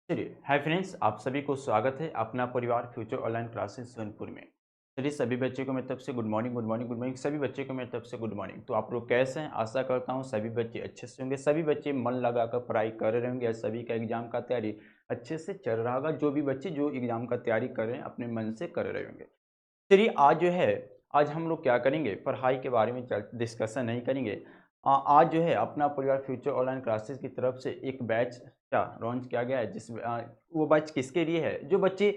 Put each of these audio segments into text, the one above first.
चलिए, hi friends, आप सभी को स्वागत है अपना परिवार फ्यूचर ऑनलाइन क्लासेस सोनपुर में। चलिए, सभी बच्चों को मेरी तरफ से good morning, good morning, good morning. सभी बच्चों को मेरी तरफ से गुड मॉर्निंग। तो आप लोग कैसे हैं? आशा करता हूँ सभी बच्चे अच्छे से होंगे, सभी बच्चे मन लगाकर पढ़ाई कर रहे होंगे और सभी का एग्जाम का तैयारी अच्छे से चल रहा होगा। जो भी बच्चे जो एग्जाम का तैयारी कर रहे हैं अपने मन से कर रहे होंगे। चलिए, आज जो है, आज हम लोग क्या करेंगे, पढ़ाई के बारे में डिस्कशन नहीं करेंगे। आज जो है अपना परिवार फ्यूचर ऑनलाइन क्लासेस की तरफ से एक बैच का लॉन्च किया गया है वो बैच किसके लिए है? जो बच्चे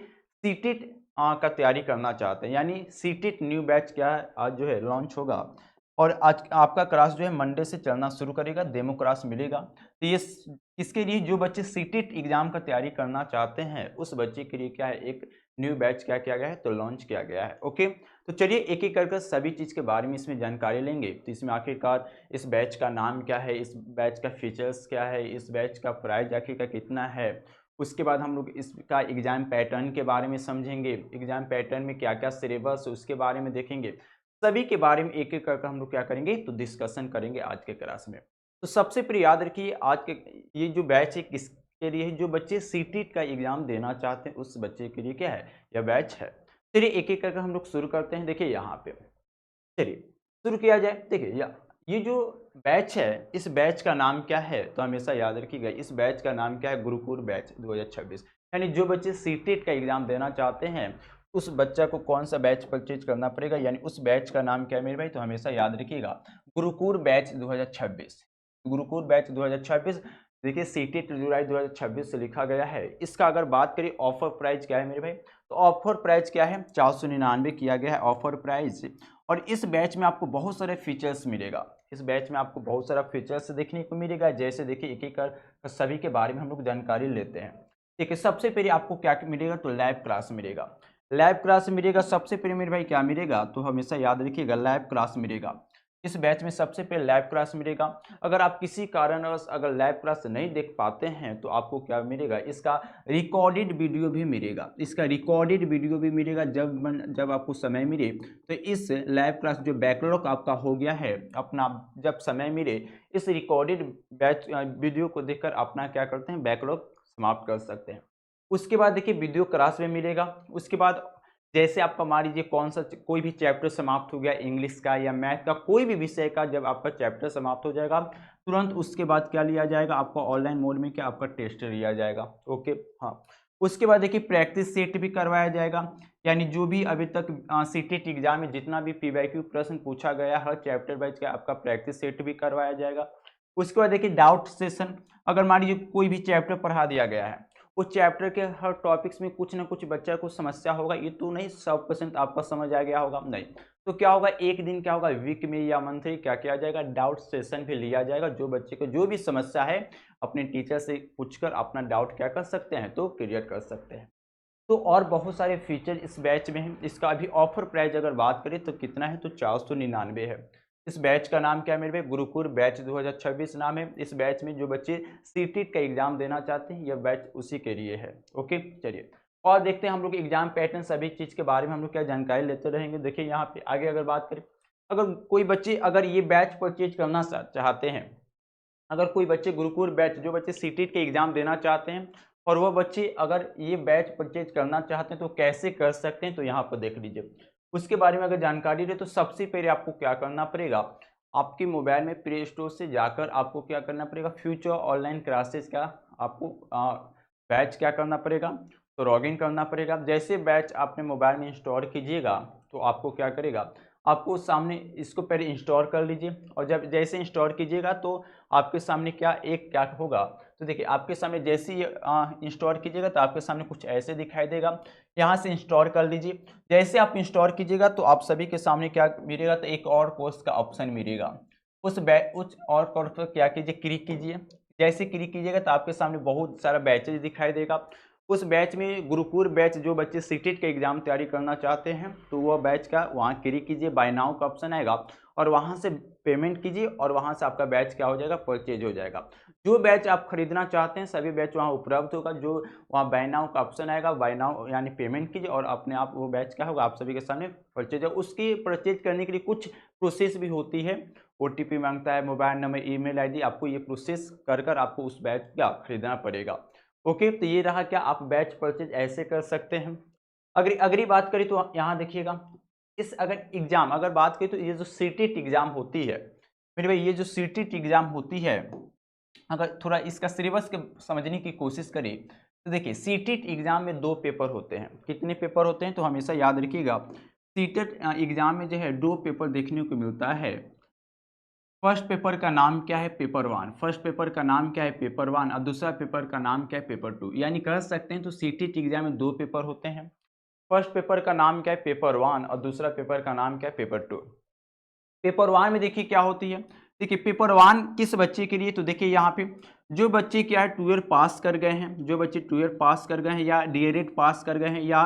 सीटेट का तैयारी करना चाहते हैं, यानी सीटेट न्यू बैच क्या है, आज जो है लॉन्च होगा। और आज आपका क्लास जो है मंडे से चलना शुरू करेगा, डेमो क्लास मिलेगा। तो ये किसके लिए? जो बच्चे सीटेट एग्जाम का तैयारी करना चाहते हैं उस बच्चे के लिए क्या है, एक न्यू बैच क्या किया गया है, तो लॉन्च किया गया है। ओके, तो चलिए एक एक करके सभी चीज़ के बारे में इसमें जानकारी लेंगे। तो इसमें आखिरकार इस बैच का नाम क्या है, इस बैच का फीचर्स क्या है, इस बैच का प्राइस आखिरकार कितना है। उसके बाद हम लोग इसका एग्जाम पैटर्न के बारे में समझेंगे, एग्जाम पैटर्न में क्या क्या सिलेबस है उसके बारे में देखेंगे। सभी के बारे में एक एक करके हम लोग क्या करेंगे, तो डिस्कशन करेंगे आज के क्लास में। तो सबसे पहले याद रखिए, आज के ये जो बैच है किसके लिए है? जो बच्चे सीटेट का एग्जाम देना चाहते हैं उस बच्चे के लिए क्या है, यह बैच है। चलिए एक एक करके हम लोग शुरू करते हैं। देखिए यहाँ पे, चलिए शुरू किया जाए। देखिए ये जो बैच है, इस बैच का नाम क्या है? तो हमेशा याद रखिएगा, इस बैच का नाम क्या है? गुरुकुल बैच 2026। यानी जो बच्चे सीटेट का एग्जाम देना चाहते हैं उस बच्चा को कौन सा बैच परचेज करना पड़ेगा, यानी उस बैच का नाम क्या है मेरे भाई? तो हमेशा याद रखिएगा, गुरुकुल बैच 2026। गुरुकुल बैच 2026। देखिए सीटेट जुलाई 2026 से लिखा गया है। इसका अगर बात करें ऑफर प्राइस क्या है मेरे भाई, तो ऑफर प्राइस क्या है? 499 किया गया है ऑफर प्राइस। और इस बैच में आपको बहुत सारे फीचर्स मिलेगा। इस बैच में आपको बहुत सारा फीचर्स देखने को मिलेगा। जैसे देखिए एक एक कर सभी के बारे में हम लोग जानकारी लेते हैं। देखिए सबसे पहले आपको क्या मिलेगा, तो लैब क्लास मिलेगा। लैब क्लास मिलेगा सबसे पहले मेरे भाई, क्या मिलेगा? तो हमेशा याद रखिएगा, लैब क्लास मिलेगा। इस बैच में सबसे पहले लैब क्लास मिलेगा। अगर आप किसी कारणवश अगर लैब क्लास नहीं देख पाते हैं तो आपको क्या मिलेगा, इसका रिकॉर्डेड वीडियो भी मिलेगा। इसका रिकॉर्डेड वीडियो भी मिलेगा। जब आपको समय मिले तो इस लाइव क्लास जो बैकलॉग आपका हो गया है, अपना जब समय मिले इस रिकॉर्डेड बैच वीडियो को देखकर अपना क्या करते हैं, बैकलॉग समाप्त कर सकते हैं। उसके बाद देखिए वीडियो क्लास में मिलेगा। उसके बाद जैसे आपका मान लीजिए कौन सा कोई भी चैप्टर समाप्त हो गया, इंग्लिश का या मैथ का कोई भी विषय का, जब आपका चैप्टर समाप्त हो जाएगा तुरंत उसके बाद क्या लिया जाएगा, आपका ऑनलाइन मोड में क्या आपका टेस्ट लिया जाएगा। ओके, हाँ। उसके बाद देखिए प्रैक्टिस सेट भी करवाया जाएगा। यानी जो भी अभी तक सीटेट एग्जाम में जितना भी पीवाईक्यू प्रश्न पूछा गया हर चैप्टर वाइज का आपका प्रैक्टिस सेट भी करवाया जाएगा। उसके बाद देखिए डाउट सेशन। अगर मान लीजिए कोई भी चैप्टर पढ़ा दिया गया है, उस चैप्टर के हर टॉपिक्स में कुछ ना कुछ बच्चा को समस्या होगा, ये तो नहीं 100% आपका समझ आ गया होगा, नहीं। तो क्या होगा, एक दिन क्या होगा, वीक में या मंथली क्या किया जाएगा, डाउट सेशन भी लिया जाएगा। जो बच्चे को जो भी समस्या है अपने टीचर से पूछकर अपना डाउट क्या कर सकते हैं, तो क्लियर कर सकते हैं। तो और बहुत सारे फीचर इस बैच में हैं। इसका अभी ऑफर प्राइस अगर बात करें तो कितना है, तो 499 है। इस बैच का नाम क्या है मेरे भाई, गुरुकुल बैच 2026 नाम है। इस बैच में जो बच्चे सीटेट का एग्जाम देना चाहते हैं यह बैच उसी के लिए है। ओके, चलिए और देखते हैं हम लोग एग्जाम पैटर्न सभी चीज़ के बारे में हम लोग क्या जानकारी लेते रहेंगे। देखिए यहाँ पे आगे अगर बात करें, अगर कोई बच्चे अगर ये बैच परचेज करना चाहते हैं, अगर कोई बच्चे गुरुकुल बैच जो बच्चे सीटेट के एग्जाम देना चाहते हैं और वो बच्चे अगर ये बैच परचेज करना चाहते हैं तो कैसे कर सकते हैं, तो यहाँ पर देख लीजिए। उसके बारे में अगर जानकारी ले तो सबसे पहले आपको क्या करना पड़ेगा, आपके मोबाइल में प्ले स्टोर से जाकर आपको क्या करना पड़ेगा, फ्यूचर ऑनलाइन क्लासेस का आपको बैच क्या करना पड़ेगा, तो लॉगिन करना पड़ेगा। जैसे बैच आपने मोबाइल में इंस्टॉल कीजिएगा तो आपको क्या करेगा, आपको सामने इसको पहले इंस्टॉल कर लीजिए। और जब जैसे इंस्टॉल कीजिएगा तो आपके सामने क्या होगा, तो देखिए आपके सामने जैसे ही इंस्टॉल कीजिएगा तो आपके सामने कुछ ऐसे दिखाई देगा। यहाँ से इंस्टॉल कर लीजिए। जैसे आप इंस्टॉल कीजिएगा तो आप सभी के सामने क्या मिलेगा, तो एक और कोर्स का ऑप्शन मिलेगा। उस और कोर्स पर क्या कीजिए, क्लिक कीजिए। जैसे क्लिक कीजिएगा तो आपके सामने बहुत सारा बैचेज दिखाई देगा। उस बैच में गुरुकुल बैच जो बच्चे सीटेट का एग्जाम तैयारी करना चाहते हैं तो वह बैच का वहाँ क्लिक कीजिए, बाय नाउ का ऑप्शन आएगा और वहाँ से पेमेंट कीजिए और वहाँ से आपका बैच क्या हो जाएगा, परचेज हो जाएगा। जो बैच आप खरीदना चाहते हैं सभी बैच वहाँ उपलब्ध होगा। जो वहाँ बाय नाउ का ऑप्शन आएगा, बाय नाउ यानी पेमेंट कीजिए और अपने आप वो बैच क्या होगा, आप सभी के सामने परचेज है। उसकी परचेज करने के लिए कुछ प्रोसेस भी होती है, ओटीपी मांगता है, मोबाइल नंबर, ईमेल आईडी, आपको ये प्रोसेस कर आपको उस बैच का खरीदना पड़ेगा। ओके, तो ये रहा क्या, आप बैच परचेज ऐसे कर सकते हैं। अगर अगली बात करें तो यहाँ देखिएगा, इस अगर एग्जाम अगर बात करें तो ये जो सीटेट एग्जाम होती है मेरे भाई, ये जो सीटेट एग्जाम होती है, अगर थोड़ा इसका सिलेबस के समझने की कोशिश करें तो देखिए सीटेट एग्जाम में 2 पेपर होते हैं। कितने पेपर होते हैं तो हमेशा याद रखिएगा, सीटेट एग्जाम में जो है 2 पेपर देखने को मिलता है। फर्स्ट पेपर का नाम क्या है, पेपर 1। फर्स्ट पेपर का नाम क्या है, पेपर 1, और दूसरा पेपर का नाम क्या है, पेपर 2। यानी कह सकते हैं तो सीटेट एग्जाम में 2 पेपर होते हैं। फर्स्ट पेपर का नाम क्या है, पेपर 1, और दूसरा पेपर का नाम क्या है, पेपर 2। पेपर 1 में देखिए क्या होती है, देखिए पेपर 1 किस बच्चे के लिए, तो देखिए यहाँ पे जो बच्चे क्या है 12 पास कर गए हैं, जो बच्चे 12 पास कर गए हैं या डीएलएड पास कर गए हैं या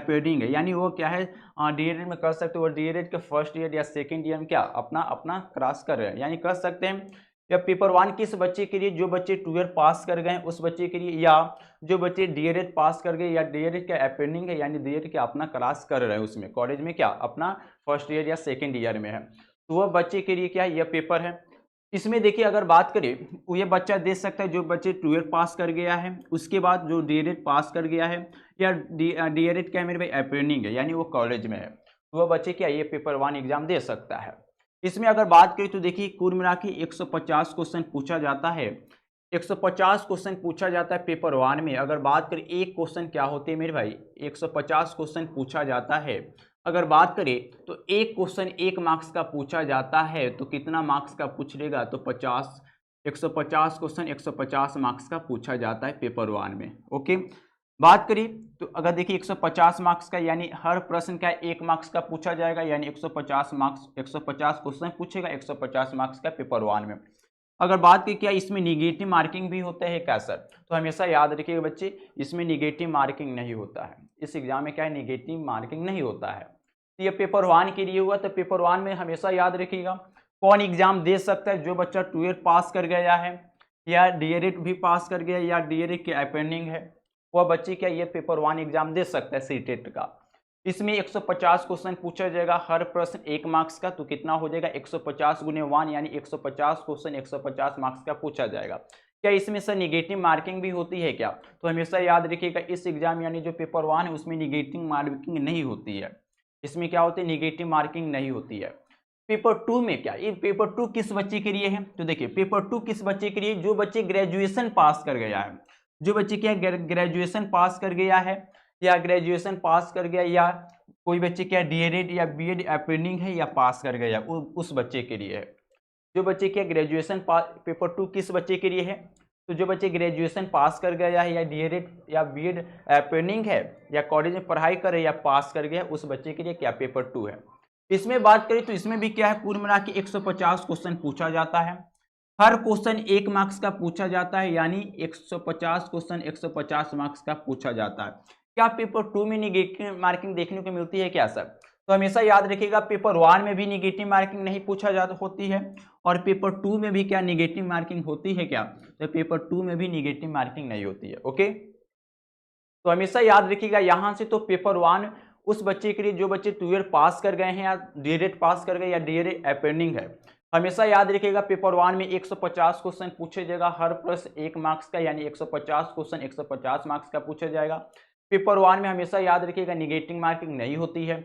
पेडिंग है, यानी वो क्या है डीएलएड में कर सकते हो, डीएलएड के फर्स्ट ईयर या सेकेंड ईयर में क्या अपना अपना क्रॉस कर रहे हैं, यानी कह सकते हैं या पेपर 1 किस बच्चे के लिए, जो बच्चे 12 पास कर गए उस बच्चे के लिए, या जो बच्चे डीएलएड पास कर गए या डीएलएड का अपेंडिंग है, यानी डीएलएड क्या अपना क्लास कर रहे हैं उसमें कॉलेज में क्या अपना फर्स्ट ईयर या सेकेंड ईयर में है, तो वह बच्चे के लिए क्या यह पेपर है। इसमें देखिए अगर बात करें वो ये बच्चा दे सकता है जो बच्चे 12 पास कर गया है, उसके बाद जो डीएलएड पास कर गया है या डीएलएड क्या है मेरे भाई अपेंडिंग है, यानी वो कॉलेज में है, तो वह बच्चे क्या ये पेपर 1 एग्जाम दे सकता है। इसमें अगर बात करें तो देखिए कुल मिला के 150 क्वेश्चन पूछा जाता है। 150 क्वेश्चन पूछा जाता है पेपर 1 में। अगर बात करें एक क्वेश्चन क्या होते हैं मेरे भाई, 150 क्वेश्चन पूछा जाता है। अगर बात करें तो एक क्वेश्चन 1 मार्क्स का पूछा जाता है, तो कितना मार्क्स का पूछ लेगा, तो 50, 150 क्वेश्चन 150 मार्क्स का पूछा जाता है पेपर 1 में। ओके, बात करिए तो अगर देखिए 150 मार्क्स का, यानी हर प्रश्न का 1 मार्क्स का पूछा जाएगा, यानी 150 मार्क्स 150 क्वेश्चन पूछेगा 150 मार्क्स का पेपर 1 में। अगर बात की क्या इसमें निगेटिव मार्किंग भी होता है क्या सर, तो हमेशा याद रखिएगा बच्चे, इसमें निगेटिव मार्किंग नहीं होता है। इस एग्जाम में क्या है, निगेटिव मार्किंग नहीं होता है। तो ये पेपर 1 के लिए हुआ, तो पेपर 1 में हमेशा याद रखिएगा कौन एग्जाम दे सकता है, जो बच्चा 12 पास कर गया है या डीएलएड भी पास कर गया या डीएलएड के अपेंडिंग है, वह बच्चे क्या ये पेपर 1 एग्जाम दे सकता है सीटेट का। इसमें 150 क्वेश्चन पूछा जाएगा, हर प्रश्न 1 मार्क्स का, तो कितना हो जाएगा 150 गुने 1, यानी 150 क्वेश्चन 150 मार्क्स का पूछा जाएगा। क्या इसमें सर निगेटिव मार्किंग भी होती है क्या, तो हमेशा याद रखिएगा इस एग्जाम यानी जो पेपर 1 है उसमें निगेटिव मार्किंग नहीं होती है। इसमें क्या होती है, निगेटिव मार्किंग नहीं होती है। पेपर 2 में क्या, ये पेपर 2 किस बच्चे के लिए है, तो देखिए पेपर 2 किस बच्चे के लिए, जो बच्चे ग्रेजुएशन पास कर गया है, जो बच्चे क्या ग्रेजुएशन पास कर गया है या ग्रेजुएशन पास कर गया, या कोई बच्चे क्या डीएलएड या बीएड अपेंडिंग है या पास कर गया, उस बच्चे के लिए है। जो बच्चे क्या ग्रेजुएशन पेपर 2 किस बच्चे के लिए है, तो जो बच्चे ग्रेजुएशन पास कर गया है या डीएलएड या बीएड पेंडिंग है या कॉलेज में पढ़ाई कर या पास कर गया, उस बच्चे के लिए क्या पेपर 2 है। इसमें बात करें तो इसमें भी क्या है, कुल मिला के 150 क्वेश्चन पूछा जाता है, हर क्वेश्चन 1 मार्क्स का पूछा जाता है, यानी 150 क्वेश्चन 150 मार्क्स का पूछा जाता है। क्या पेपर 2 में निगेटिव मार्किंग देखने को मिलती है क्या सर, तो हमेशा याद रखिएगा पेपर 1 में भी निगेटिव मार्किंग नहीं पूछा जाता होती है, और पेपर 2 में भी क्या निगेटिव मार्किंग होती है क्या, तो पेपर 2 में भी निगेटिव मार्किंग नहीं होती है। ओके, तो हमेशा याद रखिएगा यहां से तो पेपर 1 उस बच्चे के लिए जो बच्चे 12 पास कर गए हैं या डीएलएड पास कर गए या डीएलएड अपेंडिंग है। हमेशा याद रखिएगा पेपर 1 में 150 क्वेश्चन पूछे जाएगा, हर प्रश्न 1 मार्क्स का, यानी 150 क्वेश्चन 150 मार्क्स का पूछा जाएगा। पेपर 1 में हमेशा याद रखिएगा निगेटिव मार्किंग नहीं होती है।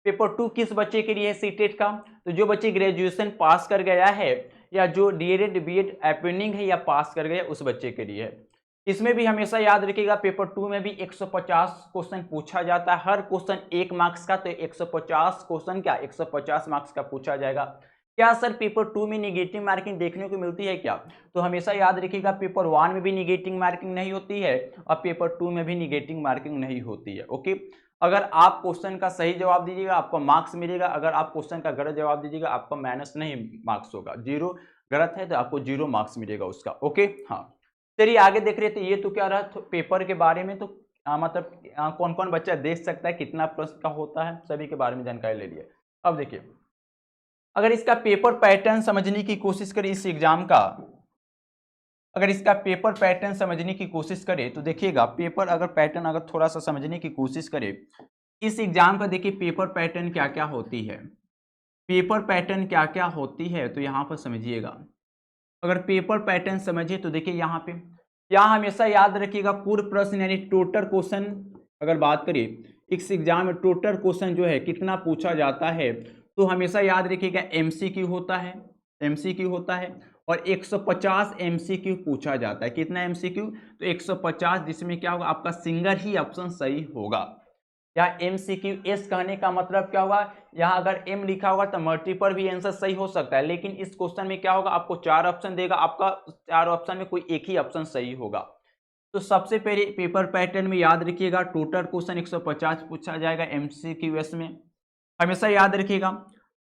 पेपर 2 किस बच्चे के लिए है सीटेट का, तो जो बच्चे ग्रेजुएशन पास कर गया है या जो डीएलएड बीएड अपेंडिंग है या पास कर गया उस बच्चे के लिए है। इसमें भी हमेशा याद रखिएगा पेपर 2 में भी 150 क्वेश्चन पूछा जाता है, हर क्वेश्चन 1 मार्क्स का, तो 150 क्वेश्चन क्या 150 मार्क्स का पूछा जाएगा। क्या सर पेपर 2 में निगेटिव मार्किंग देखने को मिलती है क्या, तो हमेशा याद रखिएगा पेपर 1 में भी निगेटिव मार्किंग नहीं होती है और पेपर 2 में भी निगेटिव मार्किंग नहीं होती है। ओके, अगर आप क्वेश्चन का सही जवाब दीजिएगा आपको मार्क्स मिलेगा, अगर आप क्वेश्चन का गलत जवाब दीजिएगा आपका माइनस नहीं मार्क्स होगा, 0 गलत है तो आपको 0 मार्क्स मिलेगा उसका। ओके, हाँ चलिए आगे देख रहे थे, ये तो क्या रहा तो पेपर के बारे में, तो मतलब कौन कौन बच्चा देख सकता है, कितना प्रश्न का होता है, सभी के बारे में जानकारी ले लिए। अब देखिए अगर इसका पेपर पैटर्न समझने की कोशिश करें इस एग्जाम का, अगर इसका पेपर पैटर्न समझने की कोशिश करें तो देखिएगा पेपर अगर पैटर्न अगर थोड़ा सा समझने की कोशिश करें इस एग्जाम का, देखिए पेपर पैटर्न क्या क्या होती है, पेपर पैटर्न क्या क्या होती है, तो यहाँ पर समझिएगा। अगर पेपर पैटर्न समझिए तो देखिए यहाँ पे यहाँ हमेशा याद रखिएगा पूर्व प्रश्न यानी टोटल क्वेश्चन अगर बात करें इस एग्जाम में टोटल क्वेश्चन जो है कितना पूछा जाता है, तो हमेशा याद रखिएगा एमसीक्यू होता है, एमसीक्यू होता है और 150 एमसीक्यू पूछा जाता है। कितना एमसीक्यू? तो 150, जिसमें क्या होगा आपका सिंगल ही ऑप्शन सही होगा। या एमसीक्यू एस कहने का मतलब क्या होगा, यहाँ अगर एम लिखा होगा तो मल्टीपल भी आंसर सही हो सकता है, लेकिन इस क्वेश्चन में क्या होगा आपको 4 ऑप्शन देगा, आपका 4 ऑप्शन में कोई एक ही ऑप्शन सही होगा। तो सबसे पहले पेपर पैटर्न में याद रखिएगा टोटल क्वेश्चन 150 पूछा जाएगा एमसीक्यू एस में। हमेशा याद रखिएगा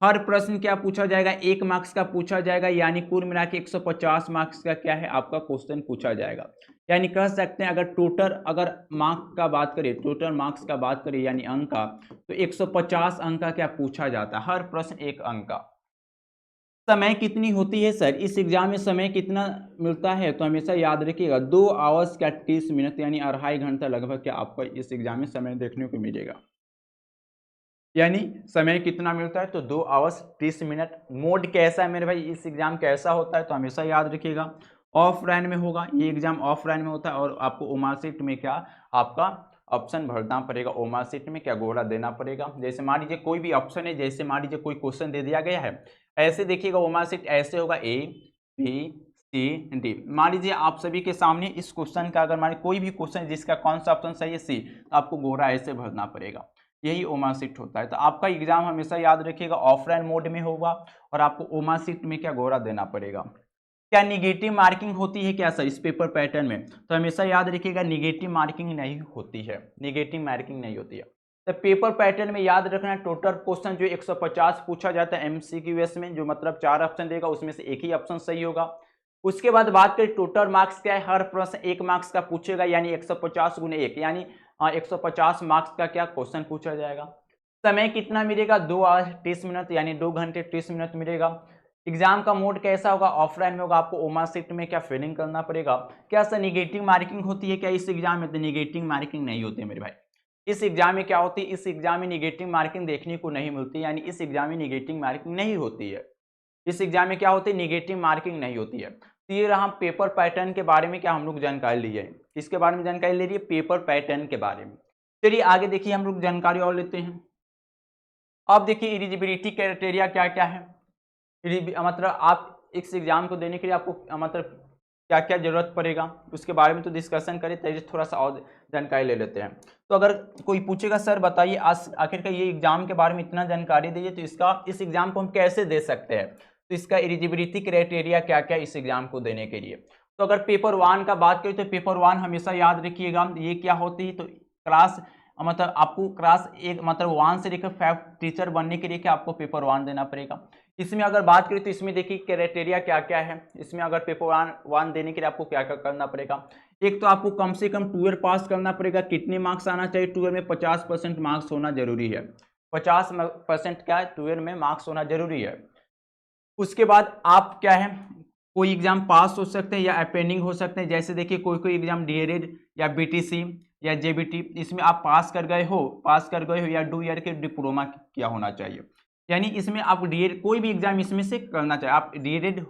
हर प्रश्न क्या पूछा जाएगा, 1 मार्क्स का पूछा जाएगा, यानी कुल मिला के 150 मार्क्स का क्या है आपका क्वेश्चन पूछा जाएगा। यानी कह सकते हैं अगर टोटल अगर मार्क्स का बात करें, टोटल मार्क्स का बात करें यानी अंक का, तो 150 अंक का क्या पूछा जाता है, हर प्रश्न 1 अंक का। समय कितनी होती है सर, इस एग्जाम में समय कितना मिलता है, तो हमेशा याद रखिएगा 2 आवर्स का 30 मिनट यानी 2.5 घंटा लगभग क्या आपको इस एग्जाम में समय देखने को मिलेगा। यानी समय कितना मिलता है, तो 2 आवर्स 30 मिनट। मोड कैसा है मेरे भाई, इस एग्जाम कैसा होता है, तो हमेशा याद रखिएगा ऑफलाइन में होगा, ये एग्जाम ऑफलाइन में होता है और आपको ओमार शीट में क्या आपका ऑप्शन भरना पड़ेगा, ओमार शीट में क्या गोला देना पड़ेगा। जैसे मान लीजिए कोई भी ऑप्शन है, जैसे मान लीजिए कोई क्वेश्चन दे दिया गया है, ऐसे देखिएगा ओमार शीट ऐसे होगा ए बी सी डी। मान लीजिए आप सभी के सामने इस क्वेश्चन का अगर मान कोई भी क्वेश्चन जिसका कौन सा ऑप्शन सही है सी, तो आपको गोरा ऐसे भरना पड़ेगा, यही ओमार शीट होता है। तो आपका एग्जाम हमेशा याद रखिएगा ऑफलाइन मोड में होगा और आपको ओमार शीट में क्या गोरा देना पड़ेगा। क्या निगेटिव मार्किंग होती है क्या सर इस पेपर पैटर्न में, तो हमेशा याद रखिएगा निगेटिव मार्किंग नहीं होती है, निगेटिव मार्किंग नहीं होती है। तो पेपर पैटर्न में याद रखना टोटल क्वेश्चन जो 150 पूछा जाता है एमसीक्यूएस में, जो मतलब 4 ऑप्शन देगा उसमें से एक ही ऑप्शन सही होगा। उसके बाद बात करें टोटल मार्क्स क्या है, हर प्रश्न 1 मार्क्स का पूछेगा, यानी 150 गुने 1 यानी 150 मार्क्स का क्या क्वेश्चन पूछा जाएगा। समय कितना मिलेगा, 2 आवर 30 मिनट यानी 2 घंटे 30 मिनट मिलेगा। एग्जाम का मोड कैसा होगा, ऑफलाइन में होगा, आपको ओमार शीट में क्या फिलिंग करना पड़ेगा। क्या सर निगेटिव मार्किंग होती है क्या इस एग्जाम में, तो निगेटिव मार्किंग नहीं होती है मेरे भाई। इस एग्जाम में क्या होती है, इस एग्जाम में निगेटिव मार्किंग देखने को नहीं मिलती, यानी इस एग्जाम में निगेटिव मार्किंग नहीं होती है। इस एग्जाम में क्या होती है, निगेटिव मार्किंग नहीं होती है। तो ये रहा पेपर पैटर्न के बारे में क्या हम लोग जानकारी लिए हैं, किसके बारे में जानकारी ले रही है, पेपर पैटर्न के बारे में। चलिए आगे देखिए हम लोग जानकारी और लेते हैं। अब देखिए एलिजिबिलिटी क्राइटेरिया क्या क्या है, मतलब आप इस एग्जाम को देने के लिए आपको मतलब क्या क्या जरूरत पड़ेगा उसके बारे में तो डिस्कशन करें, तो थोड़ा सा और जानकारी ले लेते हैं। तो अगर कोई पूछेगा सर बताइए आज आखिरकार ये एग्जाम के बारे में इतना जानकारी दीजिए, तो इसका इस एग्जाम को हम कैसे दे सकते हैं, तो इसका एलिजिबिलिटी क्राइटेरिया क्या क्या इस एग्जाम को देने के लिए। तो अगर पेपर 1 का बात करें तो पेपर 1 हमेशा याद रखिएगा ये क्या होती है, तो क्लास मतलब आपको क्लास 1 मतलब 1 से लेकर 5 टीचर बनने के लिए क्या आपको पेपर 1 देना पड़ेगा। इसमें अगर बात करें तो इसमें देखिए क्राइटेरिया क्या क्या है, इसमें अगर पेपर 1 देने के लिए आपको क्या क्या करना पड़ेगा। एक तो आपको कम से कम 12 पास करना पड़ेगा, कितने मार्क्स आना चाहिए, 12 में 50% मार्क्स होना जरूरी है, 50% क्या है 12 में मार्क्स होना जरूरी है। उसके बाद आप क्या है कोई एग्जाम पास हो सकते हैं या अपेंडिंग हो सकते हैं, जैसे देखिए कोई कोई एग्जाम डीएलएड या बीटीसी या जेबीटी, इसमें आप पास कर गए हो या 2 ईयर के डिप्लोमा किया होना चाहिए, यानी इसमें आप डीएलएड कोई भी एग्जाम इसमें से करना चाहिए, आप डीएलएड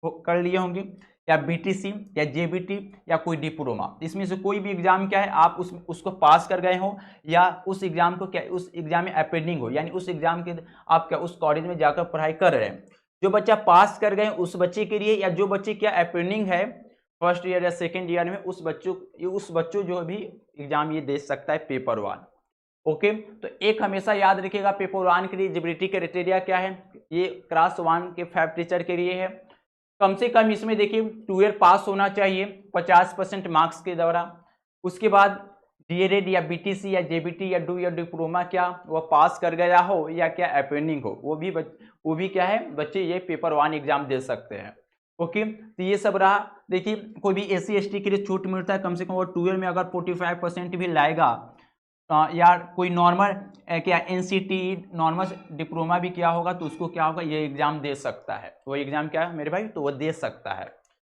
कर लिए होंगे या बीटीसी या जेबीटी या कोई डिप्लोमा, इसमें से कोई भी एग्जाम क्या है आप उसको पास कर गए हो या उस एग्जाम को क्या उस एग्जाम में अपेंडिंग हो, यानी उस एग्जाम के आप क्या उस कॉलेज में जाकर पढ़ाई कर रहे हैं। जो बच्चा पास कर गए उस बच्चे के लिए, या जो बच्चे क्या अपेंडिंग है फर्स्ट ईयर या सेकेंड ईयर में, उस बच्चों जो भी एग्जाम ये दे सकता है पेपर 1। ओके, तो एक हमेशा याद रखिएगा पेपर 1 के लिए एलिजिबिलिटी क्राइटेरिया क्या है, ये क्लास 1 के 5 टीचर के लिए है। कम से कम इसमें देखिए 12 पास होना चाहिए 50% मार्क्स के द्वारा। उसके बाद डीएलएड या बीटीसी या जेबीटी या 2 ईयर डिप्लोमा क्या वो पास कर गया हो या क्या अपेंडिंग हो, वो भी क्या है बच्चे ये पेपर 1 एग्जाम दे सकते हैं। ओके, तो ये सब रहा। देखिए कोई भी एससी एसटी के लिए छूट मिलता है, कम से कम वो 12 में अगर 45% भी लाएगा या कोई नॉर्मल क्या एनसीटी नॉर्मल डिप्लोमा भी किया होगा तो उसको क्या होगा ये एग्जाम दे सकता है, वो एग्जाम क्या है मेरे भाई तो वो दे सकता है।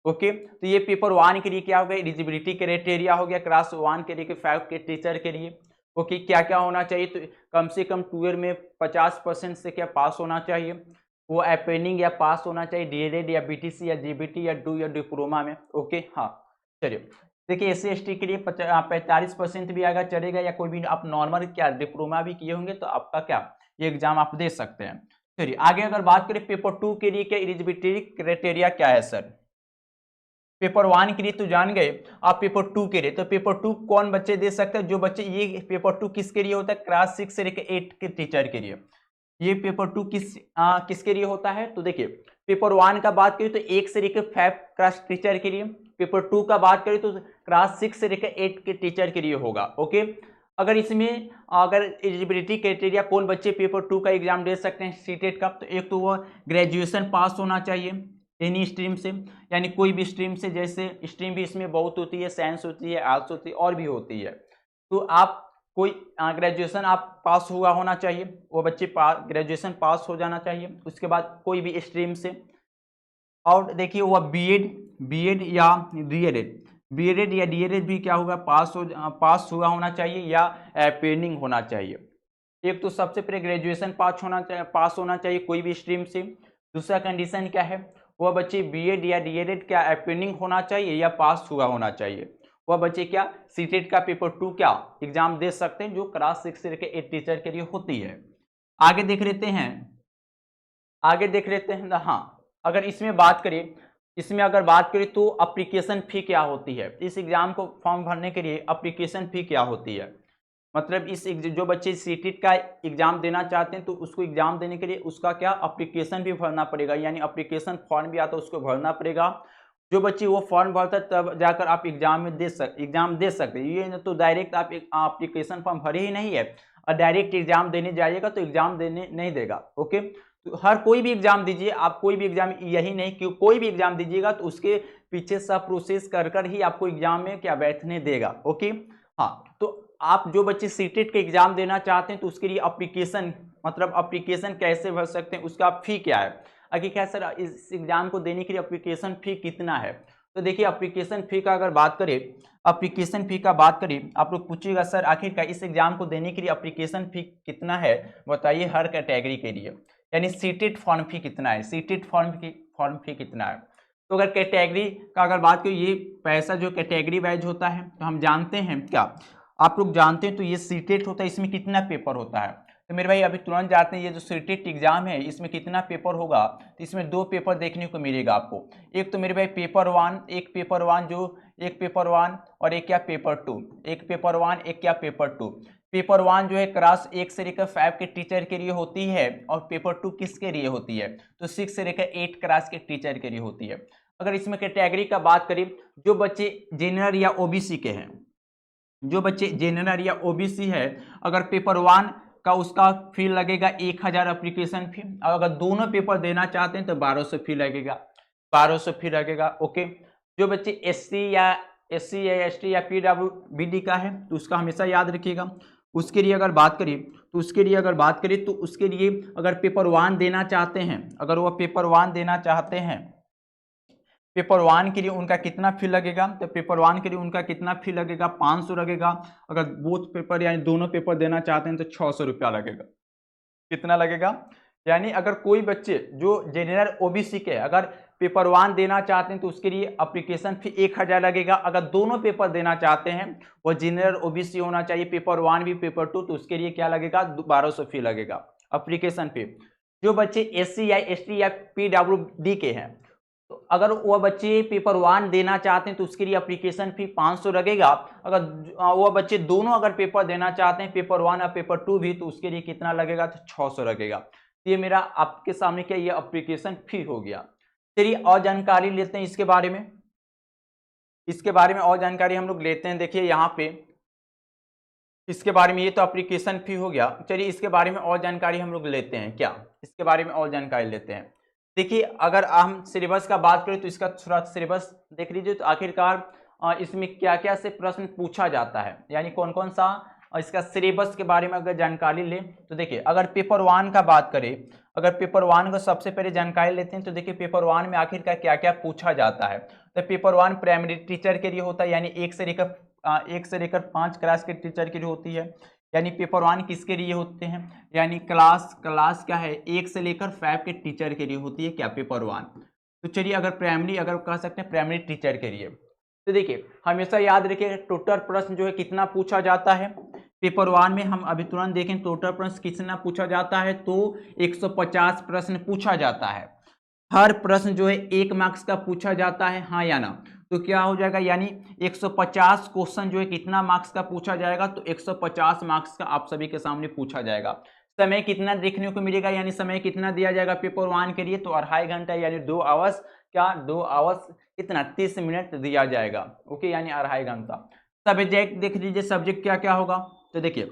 ओके, तो ये पेपर 1 के लिए क्या हो गया एलिजिबिलिटी क्राइटेरिया हो गया क्लास 1 के लिए 5 के टीचर के लिए। ओके, क्या क्या होना चाहिए, तो कम से कम 12 में 50% से क्या पास होना चाहिए, वो अपेंडिंग या पास होना चाहिए डीएलएड या बीटीसी या जीबीटी या 2 ईयर डिप्लोमा में। ओके, हाँ चलिए देखिए SC/ST के लिए 45% भी आएगा चलेगा, या कोई भी आप नॉर्मल क्या डिप्लोमा भी किए होंगे तो आपका क्या ये एग्जाम आप दे सकते हैं। चलिए आगे अगर बात करें पेपर 2 के लिए क्या एलिजिबिलिटी क्राइटेरिया क्या है सर। पेपर 1 के लिए तो जान गए, आप पेपर 2 के लिए, तो पेपर 2 कौन बच्चे दे सकते हैं, जो बच्चे, ये पेपर 2 किसके लिए होता है, क्लास 6 से लेकर 8 के टीचर के लिए। ये पेपर 2 किसके लिए होता है, तो देखिए पेपर 1 का बात करें तो 1 से लेकर 5 क्लास टीचर के लिए, पेपर 2 का बात करें तो क्लास 6 से लेकर 8 के टीचर के लिए होगा। ओके, अगर इसमें अगर एलिजिबिलिटी क्राइटेरिया कौन बच्चे पेपर 2 का एग्जाम दे सकते हैं सीटेट का, तो एक तो वो ग्रेजुएशन पास होना चाहिए एनी स्ट्रीम से, यानी कोई भी स्ट्रीम से, जैसे स्ट्रीम भी इसमें बहुत होती है, साइंस होती है, आर्ट्स होती है और भी होती है, तो आप कोई ग्रेजुएशन आप पास हुआ होना चाहिए, वो बच्चे ग्रेजुएशन पास हो जाना चाहिए। उसके बाद कोई भी स्ट्रीम से, और देखिए वह बीएड या डीएलएड, बीएड या डीएलएड भी क्या होगा, पास हुआ होना चाहिए या पेंडिंग होना चाहिए। एक तो सबसे पहले ग्रेजुएशन पास होना चाहिए कोई भी स्ट्रीम से। दूसरा कंडीशन क्या है, वह बच्चे बीएड या डीएलएड क्या पेंडिंग होना चाहिए या पास हुआ होना चाहिए। वह बच्चे क्या सीटेट का पेपर 2 क्या एग्जाम दे सकते हैं, जो क्लास 6 से लेकर 8 टीचर के लिए होती है। आगे देख लेते हैं, हाँ अगर इसमें बात करें, इसमें अगर बात करें तो एप्लीकेशन फ़ी क्या होती है, इस एग्जाम को फॉर्म भरने के लिए एप्लीकेशन फ़ी क्या होती है। मतलब जो बच्चे सीटेट का एग्जाम देना चाहते हैं तो उसको एग्जाम देने के लिए उसका क्या एप्लीकेशन भी भरना पड़ेगा, यानी एप्लीकेशन फॉर्म भी आता है उसको भरना पड़ेगा। जो बच्चे वो फॉर्म भरता है तब जाकर आप एग्जाम दे सकते हैं। ये तो डायरेक्ट आप एप्लीकेशन फॉर्म भरे ही नहीं है और डायरेक्ट एग्जाम देने जाइएगा तो एग्जाम देने नहीं देगा। ओके, तो हर कोई भी एग्जाम दीजिए, आप कोई भी एग्जाम, यही नहीं कि कोई भी एग्जाम दीजिएगा तो उसके पीछे सब प्रोसेस कर ही आपको एग्जाम में क्या बैठने देगा। ओके, हाँ तो आप जो बच्चे सीटेट के एग्जाम देना चाहते हैं तो उसके लिए एप्लीकेशन, मतलब एप्लीकेशन कैसे भर सकते हैं, उसका फी क्या है। आगे क्या सर इस एग्जाम को देने के लिए एप्लीकेशन फी कितना है, तो देखिए एप्लीकेशन फी का अगर बात करें, एप्लीकेशन फी का बात करें, आप लोग पूछिएगा सर आखिरकार इस एग्जाम को देने के लिए एप्लीकेशन फी कितना है, बताइए हर कैटेगरी के लिए, यानी सीटेट फॉर्म फी कितना है, सीटेट फॉर्म फी कितना है। तो अगर कैटेगरी का अगर बात करें, ये पैसा जो कैटेगरी वाइज होता है तो हम जानते हैं क्या, आप लोग जानते हैं, तो ये सीटेट होता है, इसमें कितना पेपर होता है, तो मेरे भाई अभी तुरंत जानते हैं ये जो सीटेट एग्जाम है इसमें कितना पेपर होगा, तो इसमें 2 पेपर देखने को मिलेगा आपको। एक तो मेरे भाई पेपर 1 और एक क्या पेपर 2, एक पेपर 1 एक क्या पेपर 2। पेपर 1 जो है क्लास 1 से लेकर 5 के टीचर के लिए होती है, और पेपर 2 किसके लिए होती है, तो 6 से लेकर 8 क्लास के टीचर के लिए होती है। अगर इसमें कैटेगरी का बात करें, जो बच्चे जनरल या ओबीसी के हैं, जो बच्चे जनरल या ओबीसी है, अगर पेपर 1 का उसका फी लगेगा 1000 एप्लीकेशन फी, और अगर दोनों पेपर देना चाहते हैं तो 1200 फी लगेगा, 1200 फी लगेगा। ओके, जो बच्चे एससी या एसटी या पीडब्ल्यूडी का है तो उसका हमेशा याद रखिएगा। उसके लिए अगर बात करें तो उसके लिए अगर पेपर 1 देना चाहते हैं, अगर वो पेपर 1 देना चाहते हैं, पेपर 1 के लिए उनका कितना फी लगेगा, तो पेपर 1 के लिए उनका कितना फी लगेगा, 500 लगेगा। अगर बोथ पेपर यानी दोनों पेपर देना चाहते हैं तो 600 रुपया लगेगा। कितना लगेगा, यानी अगर कोई बच्चे जो जनरल ओबीसी के अगर पेपर 1 देना चाहते हैं तो उसके लिए एप्लीकेशन फी 1000 लगेगा। अगर दोनों पेपर देना चाहते हैं, वो जनरल ओबीसी होना चाहिए, पेपर 1 भी पेपर 2, तो उसके लिए क्या लगेगा, 1200 फी लगेगा एप्लीकेशन फी। जो बच्चे एससी या एसटी या पीडब्ल्यूडी के हैं, तो अगर वह बच्चे पेपर 1 देना चाहते हैं तो उसके लिए एप्लीकेशन फी 500 लगेगा। अगर वह बच्चे दोनों अगर पेपर देना चाहते हैं, पेपर 1 और पेपर 2 भी, तो उसके लिए कितना लगेगा, तो 600 लगेगा। ये मेरा आपके सामने क्या ये एप्लीकेशन फी हो गया। चलिए और जानकारी लेते हैं इसके बारे में, और जानकारी हम लोग लेते हैं। देखिए यहाँ पे इसके बारे में, ये तो एप्लीकेशन फी हो गया। चलिए इसके बारे में और जानकारी हम लोग लेते हैं, क्या इसके बारे में और जानकारी लेते हैं। देखिए अगर हम सिलेबस का बात करें तो इसका थोड़ा सिलेबस देख लीजिए, तो आखिरकार इसमें क्या क्या से प्रश्न पूछा जाता है, यानी कौन कौन सा इसका सिलेबस के बारे में अगर जानकारी लें तो देखिए अगर पेपर 1 का बात करें, अगर पेपर 1 को सबसे पहले जानकारी लेते हैं तो देखिए पेपर 1 में आखिरकार क्या क्या पूछा जाता है। तो पेपर 1 प्राइमरी टीचर के लिए होता है, यानी 1 से लेकर 5 क्लास के टीचर के लिए होती है। यानी पेपर 1 किसके लिए होते हैं, यानी क्लास क्या है 1 से लेकर 5 के टीचर के लिए होती है क्या पेपर 1। तो चलिए अगर प्राइमरी, अगर कह सकते हैं प्राइमरी टीचर के लिए, तो देखिए हमेशा याद रखिएगा टोटल प्रश्न जो है कितना पूछा जाता है। पेपर 1 में हम अभी तुरंत देखें टोटल प्रश्न कितना पूछा जाता है, तो 150 प्रश्न पूछा जाता है। हर प्रश्न जो है 1 मार्क्स का पूछा जाता है, हाँ या ना। तो क्या हो जाएगा, यानी 150 क्वेश्चन जो है कितना मार्क्स का पूछा जाएगा, तो 150 मार्क्स का आप सभी के सामने पूछा जाएगा। समय कितना देखने को मिलेगा, यानी समय कितना दिया जाएगा पेपर 1 के लिए, तो 2.5 घंटा यानी 2 आवर्स, क्या 2 आवर्स कितना 30 मिनट दिया जाएगा। ओके, यानी 2.5 घंटा। सब्जेक्ट देख लीजिए, सब्जेक्ट क्या क्या होगा। तो देखिए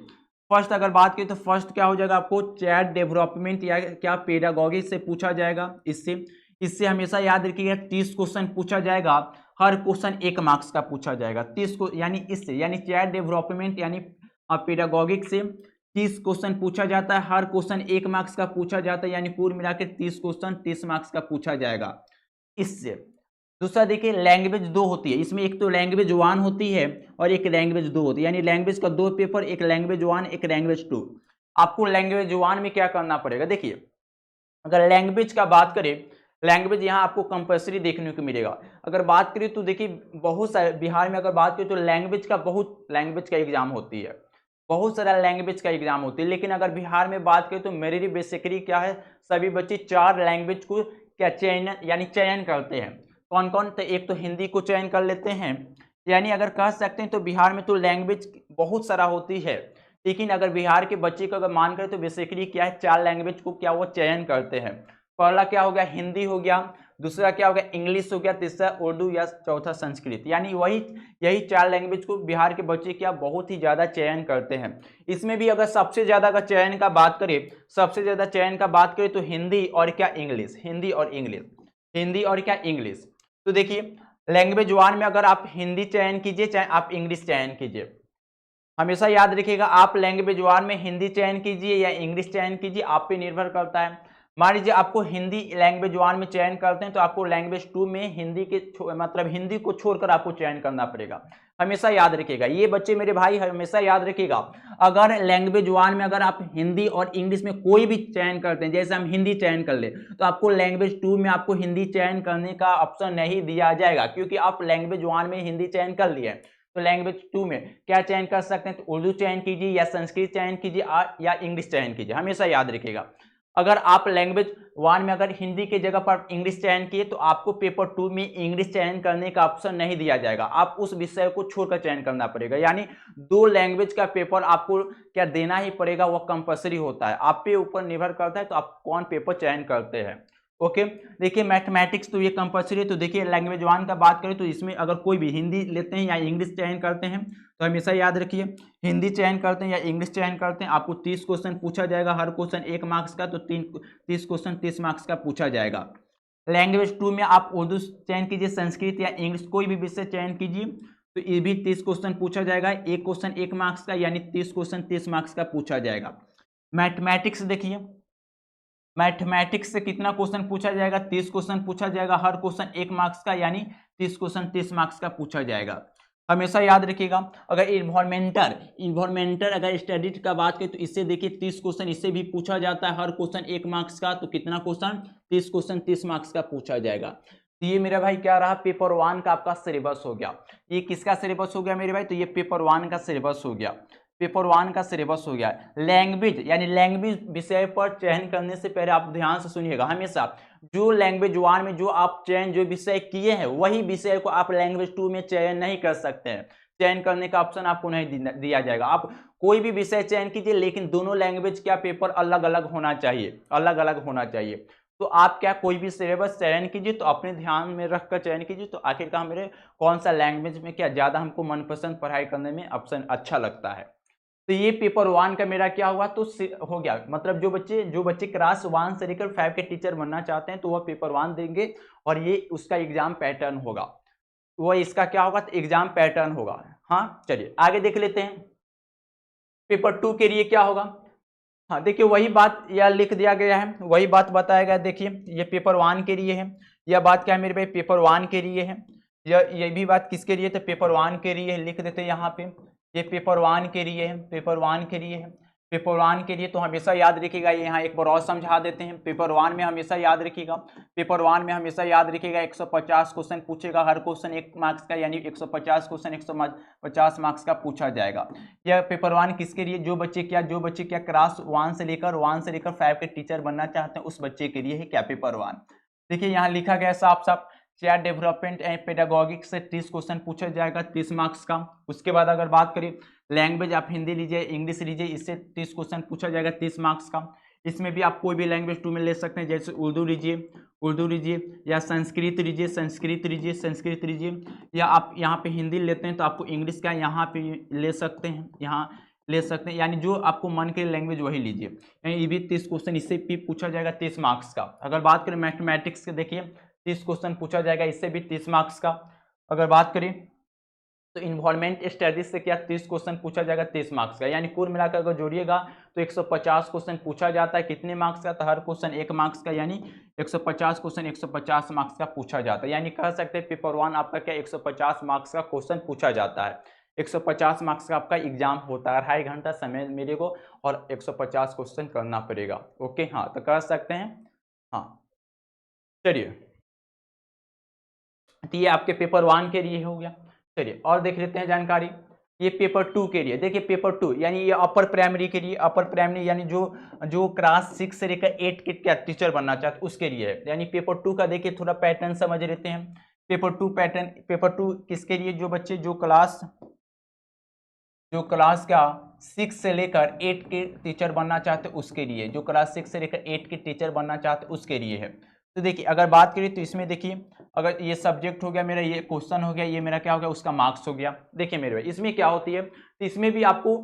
फर्स्ट अगर बात करें तो फर्स्ट क्या हो जाएगा, आपको चैट डेवलपमेंट या क्या पेडागॉजी से पूछा जाएगा। इससे हमेशा याद रखिएगा 30 क्वेश्चन पूछा जाएगा, हर क्वेश्चन 1 मार्क्स का पूछा जाएगा। 30 को यानी इससे यानी चैट डेवलपमेंट यानी पेडागॉगिक से 30 क्वेश्चन पूछा जाता है, हर क्वेश्चन 1 मार्क्स का पूछा जाता है, यानी कुल मिलाकर 30 क्वेश्चन 30 मार्क्स का पूछा जाएगा इससे। दूसरा देखिए लैंग्वेज 2 होती है इसमें, एक तो लैंग्वेज 1 होती है और एक लैंग्वेज 2 होती है, यानी लैंग्वेज का 2 पेपर, एक लैंग्वेज 1 एक लैंग्वेज 2। आपको लैंग्वेज 1 में क्या करना पड़ेगा, देखिए अगर लैंग्वेज का बात करें, लैंग्वेज यहाँ आपको कंपलसरी देखने को मिलेगा। अगर बात करें तो देखिए बहुत सारे बिहार में अगर बात करें तो लैंग्वेज का एग्जाम होती है, बहुत सारा लैंग्वेज का एग्जाम होती है। लेकिन अगर बिहार में बात करें तो मेरी बेसिकली क्या है, सभी बच्चे 4 लैंग्वेज को क्या चयन करते हैं। कौन कौन, तो एक तो हिंदी को चयन कर लेते हैं, यानी अगर कह सकते हैं तो बिहार में तो लैंग्वेज बहुत सारा होती है, लेकिन अगर बिहार के बच्चे को अगर मान करें तो बेसिकली क्या है 4 लैंग्वेज को क्या वो चयन करते हैं। पहला क्या हो गया, हिंदी हो गया, दूसरा क्या हो गया इंग्लिश हो गया, तीसरा उर्दू या चौथा संस्कृत, यानी यही 4 लैंग्वेज को बिहार के बच्चे क्या बहुत ही ज्यादा चयन करते हैं। इसमें भी अगर सबसे ज्यादा का चयन का बात करें तो हिंदी और क्या इंग्लिश, हिंदी और क्या इंग्लिश। तो देखिए लैंग्वेज 1 में अगर आप हिंदी चयन कीजिए चाहे आप इंग्लिश चयन कीजिए, हमेशा याद रखिएगा आप लैंग्वेज 1 में हिंदी चयन कीजिए या इंग्लिश चयन कीजिए, आप पे निर्भर करता है। मान लीजिए आपको हिंदी लैंग्वेज 1 में चयन करते हैं तो आपको लैंग्वेज 2 में हिंदी हिंदी को छोड़कर आपको चयन करना पड़ेगा। हमेशा याद रखिएगा, ये बच्चे मेरे भाई हमेशा याद रखिएगा, अगर लैंग्वेज 1 में अगर आप हिंदी और इंग्लिश में कोई भी चयन करते हैं, जैसे हम हिंदी चयन कर ले तो आपको लैंग्वेज 2 में आपको हिंदी चयन करने का ऑप्शन नहीं दिया जाएगा, क्योंकि आप लैंग्वेज 1 में हिंदी चयन कर लिए। तो लैंग्वेज 2 में क्या चयन कर सकते हैं, तो उर्दू चयन कीजिए या संस्कृत चयन कीजिए या इंग्लिश चयन कीजिए। हमेशा याद रखिएगा अगर आप लैंग्वेज 1 में अगर हिंदी के जगह पर इंग्लिश चयन किए तो आपको पेपर 2 में इंग्लिश चयन करने का ऑप्शन नहीं दिया जाएगा, आप उस विषय को छोड़कर चयन करना पड़ेगा। यानी 2 लैंग्वेज का पेपर आपको क्या देना ही पड़ेगा, वह कंपलसरी होता है, आप पे ऊपर निर्भर करता है तो आप कौन पेपर चयन करते हैं। ओके देखिए मैथमेटिक्स तो ये कंपलसरी है। तो देखिए लैंग्वेज 1 का बात करें तो इसमें अगर कोई भी हिंदी लेते हैं या इंग्लिश चयन करते हैं तो हमेशा याद रखिए हिंदी चयन करते हैं या इंग्लिश चयन करते हैं, आपको 30 क्वेश्चन पूछा जाएगा, हर क्वेश्चन 1 मार्क्स का, तो 30 क्वेश्चन 30 मार्क्स का पूछा जाएगा। लैंग्वेज 2 में आप उर्दू चयन कीजिए, संस्कृत या इंग्लिश कोई भी विषय चयन कीजिए तो ये भी 30 क्वेश्चन पूछा जाएगा, एक क्वेश्चन 1 मार्क्स का, यानी 30 क्वेश्चन 30 मार्क्स का पूछा जाएगा। मैथमेटिक्स देखिए, मैथमेटिक्स से कितना क्वेश्चन पूछा जाएगा, 30 क्वेश्चन पूछा जाएगा, हर क्वेश्चन 1 मार्क्स का, यानी 30 क्वेश्चन 30 मार्क्स का पूछा जाएगा। हमेशा याद रखिएगा अगर इन्वायरमेंटल अगर स्टडी का बात करें तो इससे देखिए 30 क्वेश्चन इससे भी पूछा जाता है, हर क्वेश्चन 1 मार्क्स का, तो कितना क्वेश्चन 30 क्वेश्चन 30 मार्क्स का पूछा जाएगा। तो ये मेरा भाई क्या रहा, पेपर 1 का आपका सिलेबस हो गया। ये किसका सिलेबस हो गया मेरे भाई, तो ये पेपर 1 का सिलेबस हो गया, पेपर 1 का सिलेबस हो गया। लैंग्वेज यानी लैंग्वेज विषय पर चयन करने से पहले आप ध्यान से सुनिएगा, हमेशा जो लैंग्वेज 1 में जो आप चयन जो विषय किए हैं वही विषय को आप लैंग्वेज 2 में चयन नहीं कर सकते हैं, चयन करने का ऑप्शन आपको नहीं दिया जाएगा। आप कोई भी विषय चयन कीजिए लेकिन दोनों लैंग्वेज का पेपर अलग अलग होना चाहिए, अलग अलग होना चाहिए। तो आप क्या कोई भी सिलेबस चयन कीजिए तो अपने ध्यान में रखकर चयन कीजिए, तो आखिरकार मेरे कौन सा लैंग्वेज में क्या ज़्यादा हमको मनपसंद पढ़ाई करने में ऑप्शन अच्छा लगता है। तो ये पेपर 1 का मेरा क्या हुआ, तो हो गया, मतलब जो बच्चे क्लास 1 से लेकर 5 के टीचर बनना चाहते हैं तो वह पेपर 1 देंगे और ये उसका एग्जाम पैटर्न होगा, वो इसका क्या होगा, तो एग्जाम पैटर्न होगा। हाँ चलिए आगे देख लेते हैं पेपर 2 के लिए क्या होगा। हाँ देखिए वही बात यह लिख दिया गया है, वही बात बताया गया। देखिए ये पेपर 1 के लिए है, यह बात क्या है मेरे भाई, पेपर 1 के लिए है। ये भी बात किसके लिए, तो पेपर 1 के लिए लिख देते हैं यहाँ पे, ये पेपर 1 के लिए है, पेपर 1 के लिए है। पेपर 1 के लिए तो हमेशा याद रखिएगा, यहाँ एक बार और समझा देते हैं। पेपर 1 में हमेशा याद रखिएगा, पेपर 1 में हमेशा याद रखिएगा 150 क्वेश्चन पूछेगा, हर क्वेश्चन 1 मार्क्स का, यानी 150 क्वेश्चन 150 मार्क्स का पूछा जाएगा। यह पेपर 1 किसके लिए, जो बच्चे क्या क्लास 1 से लेकर 5 के टीचर बनना चाहते हैं उस बच्चे के लिए है क्या पेपर 1। देखिए यहाँ लिखा गया साफ साफ, चाइल्ड डेवलपमेंट एंड पेडागोगिक से 30 क्वेश्चन पूछा जाएगा 30 मार्क्स का। उसके बाद अगर बात करें लैंग्वेज, आप हिंदी लीजिए, इंग्लिश लीजिए, इससे 30 क्वेश्चन पूछा जाएगा 30 मार्क्स का। इसमें भी आप कोई भी लैंग्वेज 2 में ले सकते हैं, जैसे उर्दू लीजिए या संस्कृत लीजिए, या आप यहाँ पे हिंदी लेते हैं तो आपको इंग्लिश का यहाँ पे ले सकते हैं, यानी जो आपको मन के लैंग्वेज वही लीजिए। ये भी 30 क्वेश्चन इससे भी पूछा जाएगा 30 मार्क्स का। अगर बात करें मैथमेटिक्स के, देखिए 30 क्वेश्चन पूछा जाएगा, इससे भी 30 मार्क्स का। अगर बात करें तो इन्वायरमेंट स्टडीज से क्या 30 क्वेश्चन पूछा जाएगा 30 मार्क्स का, यानी कुल मिलाकर अगर जोड़िएगा तो 150 क्वेश्चन पूछा जाता है, कितने मार्क्स का, तो हर क्वेश्चन 1 मार्क्स का, यानी 150 क्वेश्चन 150 मार्क्स का पूछा जाता है। यानी कह सकते हैं पेपर 1 आपका क्या 150 मार्क्स का क्वेश्चन पूछा जाता है, 150 मार्क्स का आपका एग्जाम होता है, 2.5 घंटा समय मिलेगा और 150 क्वेश्चन करना पड़ेगा। ओके, हाँ तो कर सकते हैं। हाँ चलिए, तो ये आपके पेपर 1 के लिए हो गया। चलिए और देख लेते हैं जानकारी, ये पेपर 2 के लिए। देखिए पेपर 2 यानी ये अपर प्राइमरी के लिए, अपर प्राइमरी यानी जो क्लास 6 से लेकर 8 के क्या टीचर बनना चाहते उसके लिए है। यानी पेपर 2 का देखिए थोड़ा पैटर्न समझ लेते हैं। पेपर 2 पैटर्न, पेपर 2 किसके लिए, जो बच्चे जो क्लास क्या 6 से लेकर 8 के टीचर बनना चाहते उसके लिए, जो क्लास 6 से लेकर 8 के टीचर बनना चाहते उसके लिए है। तो देखिए अगर बात करें तो इसमें देखिए, अगर ये सब्जेक्ट हो गया मेरा, ये क्वेश्चन हो गया, ये मेरा क्या हो गया, उसका मार्क्स हो गया। देखिए मेरे भाई इसमें क्या होती है, तो इसमें भी आपको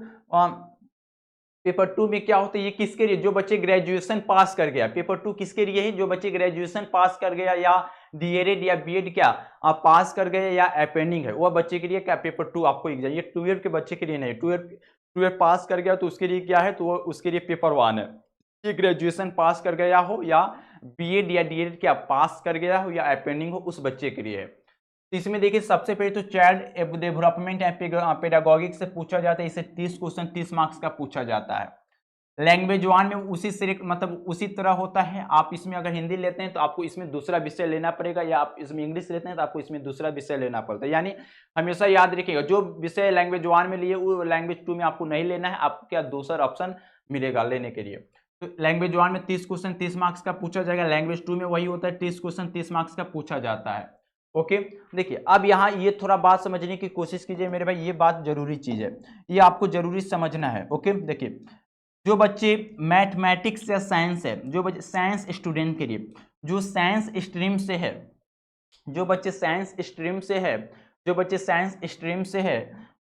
पेपर 2 में क्या होता है, ये किसके लिए, जो बच्चे ग्रेजुएशन पास कर गया। पेपर 2 किसके लिए है, जो बच्चे ग्रेजुएशन पास कर गया या डीएलएड या बीएड क्या आप पास कर गए या अपेंडिंग है, वह बच्चे के लिए क्या पेपर 2 आपको एग्जाम। ये 12 के बच्चे के लिए नहीं, 12 पास कर गया तो उसके लिए क्या है, तो वो उसके लिए पेपर 1 है। ये ग्रेजुएशन पास कर गया हो या बीएड या डीएलएड क्या पास कर गया हो या अपेंडिंग हो, उस बच्चे के लिए है। तो इसमें देखिए सबसे पहले तो चाइल्ड डेवलपमेंट एंड पेडागोगिक से पूछा जाता है, इसे 30 क्वेश्चन 30 मार्क्स का पूछा जाता है। लैंग्वेज 1 में उसी से मतलब उसी तरह होता है। आप इसमें अगर हिंदी लेते हैं तो आपको इसमें दूसरा विषय लेना पड़ेगा, या आप इसमें इंग्लिश लेते हैं तो आपको इसमें दूसरा विषय लेना पड़ता है। यानी हमेशा याद रखिएगा, जो विषय लैंग्वेज 1 में लिए वो लैंग्वेज 2 में आपको नहीं लेना है, आपको क्या दूसरा ऑप्शन मिलेगा लेने के लिए। तो लैंग्वेज 1 में 30 क्वेश्चन 30 मार्क्स का पूछा जाएगा, लैंग्वेज 2 में वही होता है 30 क्वेश्चन 30 मार्क्स का पूछा जाता है। ओके, देखिए अब यहाँ ये थोड़ा बात समझने की कोशिश कीजिए मेरे भाई, ये बात जरूरी चीज है, ये आपको जरूरी समझना है। ओके, देखिए जो बच्चे मैथमेटिक्स या साइंस है, जो बच्चे साइंस स्टूडेंट के लिए, जो साइंस स्ट्रीम से है, जो बच्चे साइंस स्ट्रीम से है, जो बच्चे साइंस स्ट्रीम से है,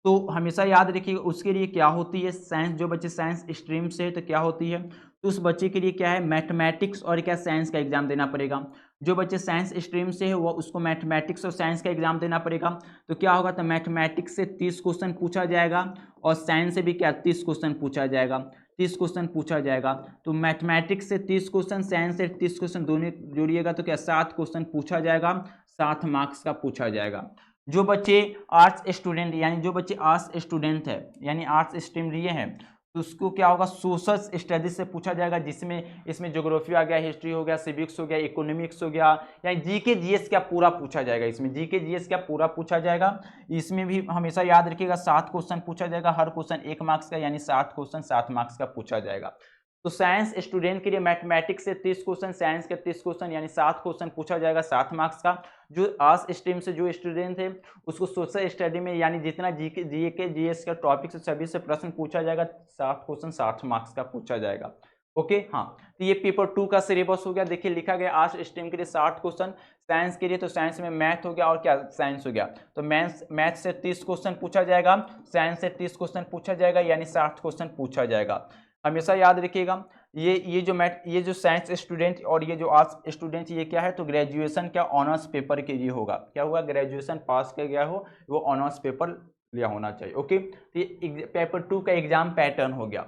तो हमेशा याद रखिएगा उसके लिए क्या होती है साइंस, जो बच्चे साइंस स्ट्रीम से है तो क्या होती है, तो उस बच्चे के लिए क्या है मैथमेटिक्स और क्या साइंस का एग्जाम देना पड़ेगा। जो बच्चे साइंस स्ट्रीम से है वो उसको मैथमेटिक्स और साइंस का एग्जाम देना पड़ेगा। तो क्या होगा, तो मैथमेटिक्स से 30 क्वेश्चन पूछा जाएगा और साइंस से भी क्या 30 क्वेश्चन पूछा जाएगा, 30 क्वेश्चन पूछा जाएगा। तो मैथमेटिक्स से 30 क्वेश्चन, साइंस से 30 क्वेश्चन दोनों जोड़िएगा तो क्या 7 क्वेश्चन पूछा जाएगा, 7 मार्क्स का पूछा जाएगा। जो बच्चे आर्ट्स स्टूडेंट यानी जो बच्चे आर्ट्स स्टूडेंट है यानी आर्ट्स स्ट्रीम लिए हैं तो उसको क्या होगा सोशल स्टडीज से पूछा जाएगा, जिसमें इसमें ज्योग्राफी आ गया, हिस्ट्री हो गया, सिविक्स हो गया, इकोनॉमिक्स हो गया, यानी जीके जीएस क्या पूरा पूछा जाएगा। इसमें जीके जीएस क्या पूरा पूछा जाएगा। इसमें भी हमेशा याद रखिएगा 7 क्वेश्चन पूछा जाएगा, हर क्वेश्चन 1 मार्क्स का, यानी 7 क्वेश्चन 7 मार्क्स का पूछा जाएगा। तो साइंस स्टूडेंट के लिए मैथमेटिक्स से 30 क्वेश्चन, साइंस के 30 क्वेश्चन यानी 7 क्वेश्चन पूछा जाएगा 7 मार्क्स का। जो आर्ट्स स्ट्रीम से जो स्टूडेंट है उसको सोशल स्टडी में यानी जितना जीके जीएस का टॉपिक से सभी से प्रश्न पूछा जाएगा, 7 क्वेश्चन 7 मार्क्स का पूछा जाएगा। ओके, हाँ तो ये पेपर 2 का सिलेबस हो गया। देखिए लिखा गया आर्ट्स स्ट्रीम के लिए 60 क्वेश्चन, साइंस के लिए तो साइंस में मैथ हो गया और क्या साइंस हो गया, तो मैथ से 30 क्वेश्चन पूछा जाएगा, साइंस से 30 क्वेश्चन पूछा जाएगा, यानी 60 क्वेश्चन पूछा जाएगा। हमेशा याद रखिएगा ये जो साइंस स्टूडेंट और ये जो आर्ट्स स्टूडेंट ये क्या है, तो ग्रेजुएशन क्या ऑनर्स पेपर के लिए होगा। क्या होगा, ग्रेजुएशन पास कर गया हो वो ऑनर्स पेपर लिया होना चाहिए। ओके, तो ये पेपर 2 का एग्जाम पैटर्न हो गया।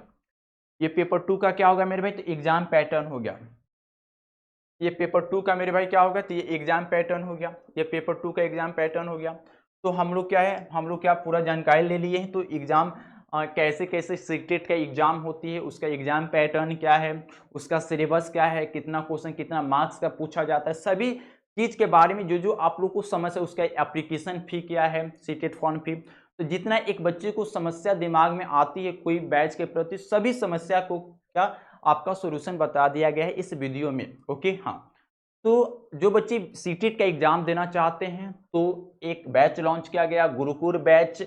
ये पेपर 2 का क्या होगा मेरे भाई, तो एग्जाम पैटर्न हो गया। ये पेपर 2 का मेरे भाई क्या होगा, तो ये एग्जाम पैटर्न हो गया। ये पेपर 2 का एग्जाम पैटर्न हो गया। तो हम लोग क्या है, हम लोग क्या पूरा जानकारी ले लिए हैं। तो एग्जाम कैसे कैसे सीटेट का एग्जाम होती है, उसका एग्जाम पैटर्न क्या है, उसका सिलेबस क्या है, कितना क्वेश्चन कितना मार्क्स का पूछा जाता है, सभी चीज के बारे में जो जो आप लोग को समझ है, उसका एप्लीकेशन फी क्या है, सीटेट फॉर्म फी, तो जितना एक बच्चे को समस्या दिमाग में आती है कोई बैच के प्रति, सभी समस्या को क्या आपका सोल्यूशन बता दिया गया है इस वीडियो में। ओके हाँ, तो जो बच्चे सीटेट का एग्जाम देना चाहते हैं तो एक बैच लॉन्च किया गया, गुरुकुल बैच।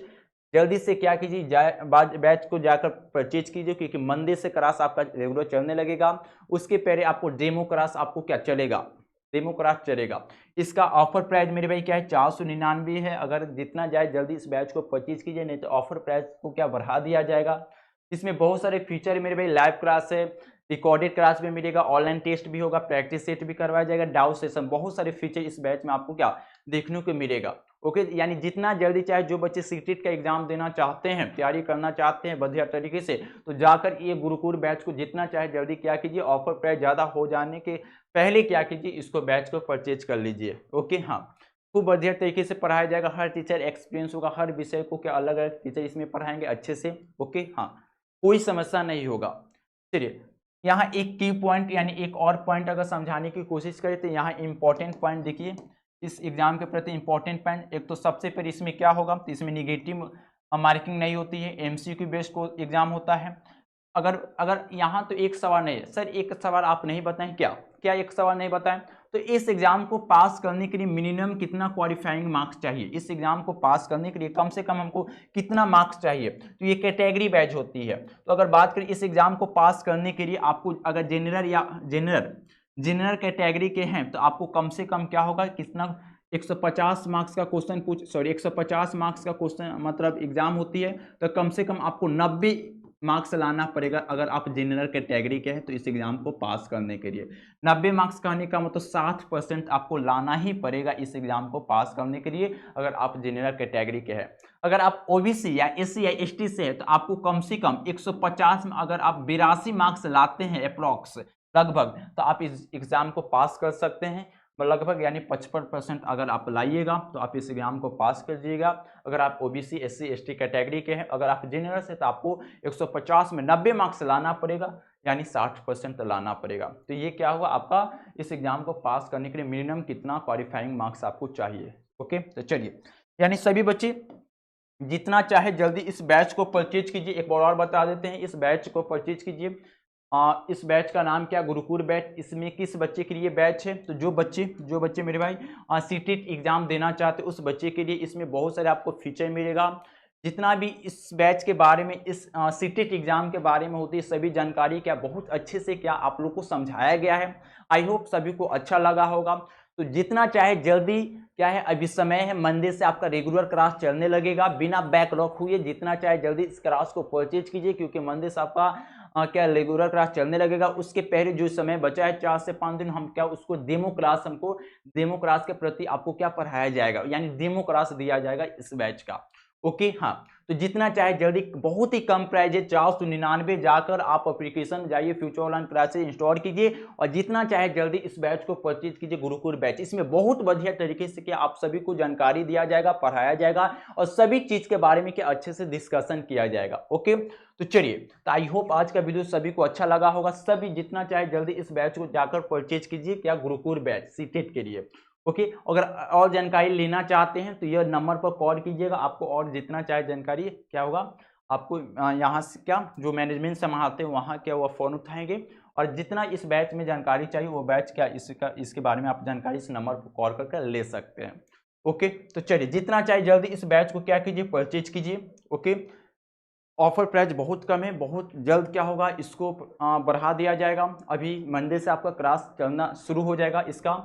जल्दी से क्या कीजिए, बैच को जाकर परचेज कीजिए, क्योंकि मंडे से क्लास आपका रेगुलर चलने लगेगा। उसके पहले आपको डेमो क्लास आपको क्या चलेगा, डेमो क्लास चलेगा। इसका ऑफर प्राइस मेरे भाई क्या है, 499 है। अगर जितना जाए जल्दी इस बैच को परचेज कीजिए, नहीं तो ऑफर प्राइस को क्या बढ़ा दिया जाएगा। इसमें बहुत सारे फीचर है मेरे भाई, लाइव क्लास है, रिकॉर्डेड क्लास भी मिलेगा, ऑनलाइन टेस्ट भी होगा, प्रैक्टिस सेट भी करवाया जाएगा, डाउट सेशन, बहुत सारे फीचर इस बैच में आपको क्या देखने को मिलेगा। ओके, यानी जितना जल्दी चाहे जो बच्चे सीटेट का एग्जाम देना चाहते हैं, तैयारी करना चाहते हैं बढ़िया तरीके से, तो जाकर ये गुरुकुल बैच को जितना चाहे जल्दी क्या कीजिए, ऑफर प्राइस ज़्यादा हो जाने के पहले क्या कीजिए, इसको बैच को परचेज कर लीजिए। ओके हाँ, खूब बढ़िया तरीके से पढ़ाया जाएगा, हर टीचर एक्सपीरियंस होगा, हर विषय को क्या अलग अलग टीचर इसमें पढ़ाएंगे अच्छे से। ओके हाँ, कोई समस्या नहीं होगा। चलिए, यहाँ एक की पॉइंट यानी एक और पॉइंट अगर समझाने की कोशिश करें तो यहाँ इंपॉर्टेंट पॉइंट देखिए इस एग्जाम के प्रति इंपॉर्टेंट पॉइंट। एक तो सबसे पहले इसमें क्या होगा, तो इसमें निगेटिव मार्किंग नहीं होती है, एमसीक्यू बेस्ड को एग्जाम होता है। अगर अगर यहाँ तो एक सवाल नहीं है सर, एक सवाल आप नहीं बताएं क्या, क्या एक सवाल नहीं बताएं, तो इस एग्जाम को पास करने के लिए मिनिमम कितना क्वालिफाइंग मार्क्स चाहिए, इस एग्जाम को पास करने के लिए कम से कम हमको कितना मार्क्स चाहिए। तो ये कैटेगरी बैच होती है। तो अगर बात करें इस एग्जाम को पास करने के लिए आपको अगर जनरल या जनरल कैटेगरी के हैं तो आपको कम से कम क्या होगा, कितना 150 मार्क्स का क्वेश्चन 150 मार्क्स का क्वेश्चन मतलब एग्जाम होती है, तो कम से कम आपको 90 मार्क्स लाना पड़ेगा अगर आप जनरल कैटेगरी के हैं तो इस एग्जाम को पास करने के लिए 90 मार्क्स कहने का मतलब 60% आपको लाना ही पड़ेगा इस एग्जाम को पास करने के लिए, अगर आप जनरल कैटेगरी के हैं। अगर आप ओबीसी या एससी या एसटी से है तो आपको कम से कम 150 में अगर आप 82 मार्क्स लाते हैं अप्रॉक्स लगभग, तो आप इस एग्जाम को पास कर सकते हैं लगभग, यानी 55% अगर आप लाइएगा तो आप इस एग्जाम को पास कर दीजिएगा। अगर आप ओबीसी एससी एसटी कैटेगरी के हैं, अगर आप जनरल से तो आपको 150 में 90 मार्क्स लाना पड़ेगा, यानी 60% लाना पड़ेगा। तो ये क्या हुआ, आपका इस एग्जाम को पास करने के लिए मिनिमम कितना क्वालिफाइंग मार्क्स आपको चाहिए। ओके, तो चलिए, यानी सभी बच्चे जितना चाहे जल्दी इस बैच को परचेज कीजिए। एक बार और बता देते हैं, इस बैच को परचेज कीजिए। इस बैच का नाम क्या, गुरुकुल बैच। इसमें किस बच्चे के लिए बैच है, तो जो बच्चे मेरे भाई सीटेट एग्जाम देना चाहते हैं उस बच्चे के लिए इसमें बहुत सारे आपको फीचर मिलेगा। जितना भी इस बैच के बारे में, इस सीटेट एग्जाम के बारे में होती है सभी जानकारी क्या बहुत अच्छे से क्या आप लोग को समझाया गया है। आई होप सभी को अच्छा लगा होगा। तो जितना चाहे जल्दी क्या है, अभी समय है, मंडे से आपका रेगुलर क्लास चलने लगेगा बिना बैकलॉग हुए। जितना चाहे जल्दी इस क्लास को परचेज कीजिए, क्योंकि मंडे से आपका क्या रेगुलर क्लास चलने लगेगा। उसके पहले जो समय बचा है 4 से 5 दिन, हम क्या उसको डेमो क्लास के प्रति आपको क्या पढ़ाया जाएगा, यानी डेमो क्लास दिया जाएगा इस बैच का। ओके हाँ, तो जितना चाहे जल्दी, बहुत ही कम प्राइस है 499, जाकर आप एप्लीकेशन जाइए फ्यूचर ऑनलाइन क्लासेस इंस्टॉल कीजिए और जितना चाहे जल्दी इस बैच को परचेज कीजिए, गुरुकुल बैच। इसमें बहुत बढ़िया तरीके से क्या आप सभी को जानकारी दिया जाएगा, पढ़ाया जाएगा और सभी चीज के बारे में क्या अच्छे से डिस्कशन किया जाएगा। ओके, तो चलिए, तो आई होप आज का वीडियो सभी को अच्छा लगा होगा। सभी जितना चाहे जल्दी इस बैच को जाकर परचेज कीजिए, क्या गुरुकुल बैच सीटेट के लिए। ओके, अगर और जानकारी लेना चाहते हैं तो यह नंबर पर कॉल कीजिएगा, आपको और जितना चाहे जानकारी क्या होगा आपको यहाँ से क्या जो मैनेजमेंट संभालते हैं वहाँ क्या वो फ़ोन उठाएंगे और जितना इस बैच में जानकारी चाहिए वो बैच क्या इसके बारे में आप जानकारी इस नंबर पर कॉल करके ले सकते हैं। ओके, तो चलिए, जितना चाहे जल्दी इस बैच को क्या कीजिए, परचेज कीजिए। ओके, ऑफर प्राइस बहुत कम है, बहुत जल्द क्या होगा इसको बढ़ा दिया जाएगा। अभी मंडे से आपका क्लास चलना शुरू हो जाएगा इसका।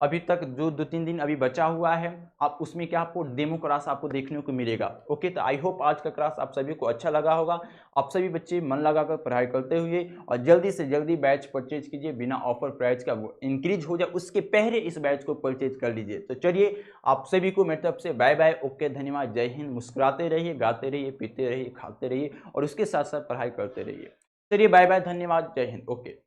अभी तक जो 2-3 दिन अभी बचा हुआ है, आप उसमें क्या आपको डेमो क्लास आपको देखने को मिलेगा। ओके, तो आई होप आज का क्लास आप सभी को अच्छा लगा होगा। आप सभी बच्चे मन लगाकर पढ़ाई करते हुए और जल्दी से जल्दी बैच परचेज कीजिए, बिना ऑफर प्राइस का वो इंक्रीज हो जाए उसके पहले इस बैच को परचेज कर लीजिए। तो चलिए, आप सभी को मेरी तरफ से बाय बाय, ओके, धन्यवाद, जय हिंद। मुस्कुराते रहिए, गाते रहिए, पीते रहिए, खाते रहिए और उसके साथ साथ पढ़ाई करते रहिए। चलिए, बाय बाय, धन्यवाद, जय हिंद, ओके।